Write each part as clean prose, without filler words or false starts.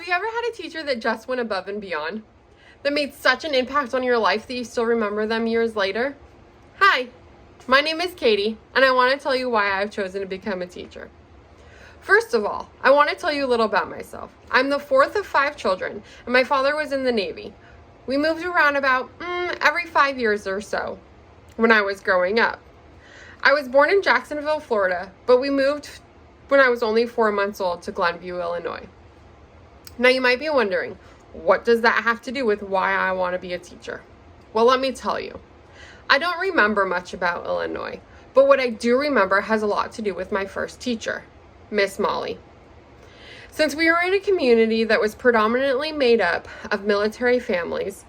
you ever had a teacher that just went above and beyond? That made such an impact on your life that you still remember them years later? Hi, my name is Katie, and I want to tell you why I've chosen to become a teacher. First of all, I want to tell you a little about myself. I'm the fourth of 5 children, and my father was in the Navy. We moved around about every 5 years or so when I was growing up. I was born in Jacksonville, Florida, but we moved when I was only 4 months old to Glenview, Illinois. Now you might be wondering, what does that have to do with why I want to be a teacher? Well, let me tell you. I don't remember much about Illinois, but what I do remember has a lot to do with my first teacher, Miss Molly. Since we were in a community that was predominantly made up of military families,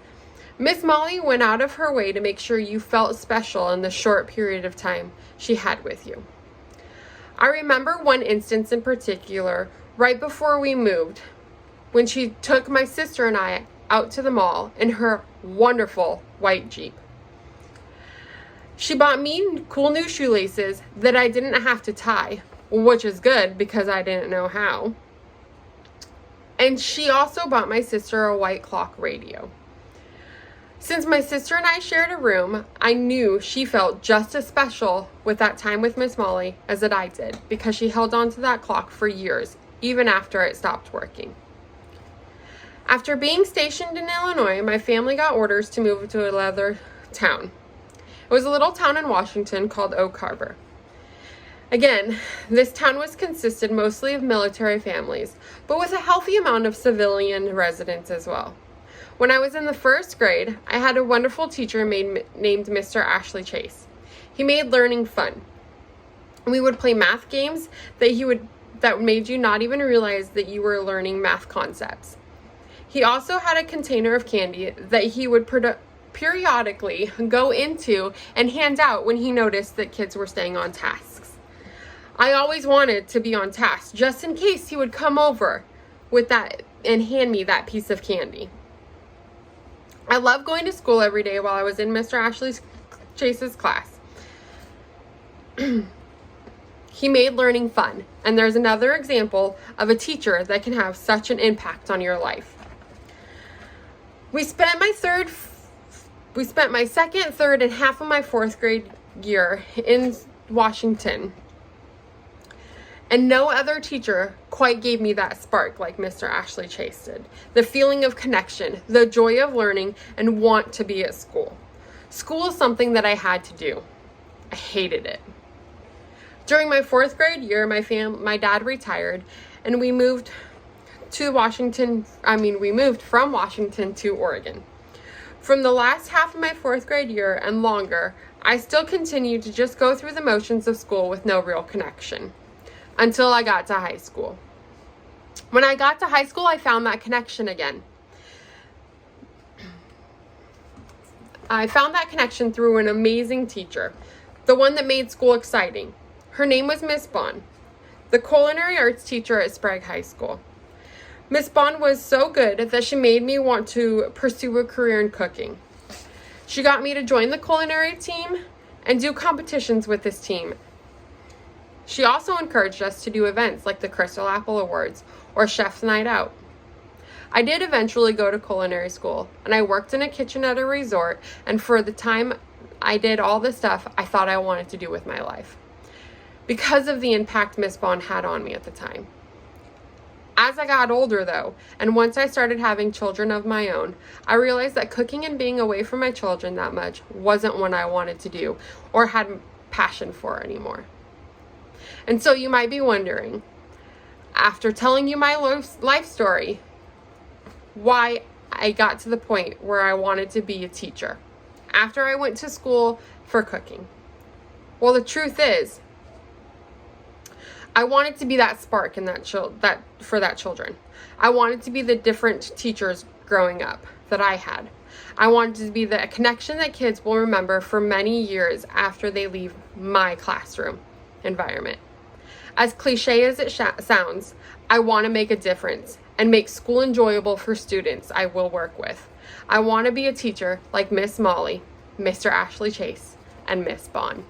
Miss Molly went out of her way to make sure you felt special in the short period of time she had with you. I remember one instance in particular right before we moved, when she took my sister and I out to the mall in her wonderful white Jeep. She bought me cool new shoelaces that I didn't have to tie, which is good because I didn't know how. And she also bought my sister a white clock radio. Since my sister and I shared a room, I knew she felt just as special with that time with Miss Molly as that I did, because she held on to that clock for years, even after it stopped working. After being stationed in Illinois, my family got orders to move to another town. It was a little town in Washington called Oak Harbor. Again, this town was consisted mostly of military families, but with a healthy amount of civilian residents as well. When I was in the 1st grade, I had a wonderful teacher named Mr. Ashley Chase. He made learning fun. We would play math games that made you not even realize that you were learning math concepts. He also had a container of candy that he would periodically go into and hand out when he noticed that kids were staying on tasks. I always wanted to be on task, just in case he would come over with that and hand me that piece of candy. I loved going to school every day while I was in Mr. Ashley Chase's class. He made learning fun, and there's another example of a teacher that can have such an impact on your life. We spent my 2nd, 3rd, and half of my 4th grade year in Washington. And no other teacher quite gave me that spark like Mr. Ashley Chase did. The feeling of connection, the joy of learning, and want to be at school. School is something that I had to do. I hated it. During my 4th grade year, my dad retired, and we moved from Washington to Oregon. From the last half of my 4th grade year and longer, I still continued to just go through the motions of school with no real connection, until I got to high school. When I got to high school, I found that connection again. I found that connection through an amazing teacher, the one that made school exciting. Her name was Miss Bond, the culinary arts teacher at Sprague High School. Miss Bond was so good that she made me want to pursue a career in cooking. She got me to join the culinary team and do competitions with this team. She also encouraged us to do events like the Crystal Apple Awards or Chef's Night Out. I did eventually go to culinary school, and I worked in a kitchen at a resort, and for the time I did all the stuff I thought I wanted to do with my life, because of the impact Miss Bond had on me at the time. As I got older though, and once I started having children of my own, I realized that cooking and being away from my children that much wasn't what I wanted to do or had passion for anymore. And so you might be wondering, after telling you my life story, why I got to the point where I wanted to be a teacher after I went to school for cooking. Well, the truth is, I wanted to be that spark in for that children. I wanted to be the different teachers growing up that I had. I wanted to be the connection that kids will remember for many years after they leave my classroom environment. As cliche as it sounds, I want to make a difference and make school enjoyable for students I will work with. I want to be a teacher like Miss Molly, Mr. Ashley Chase, and Miss Bond.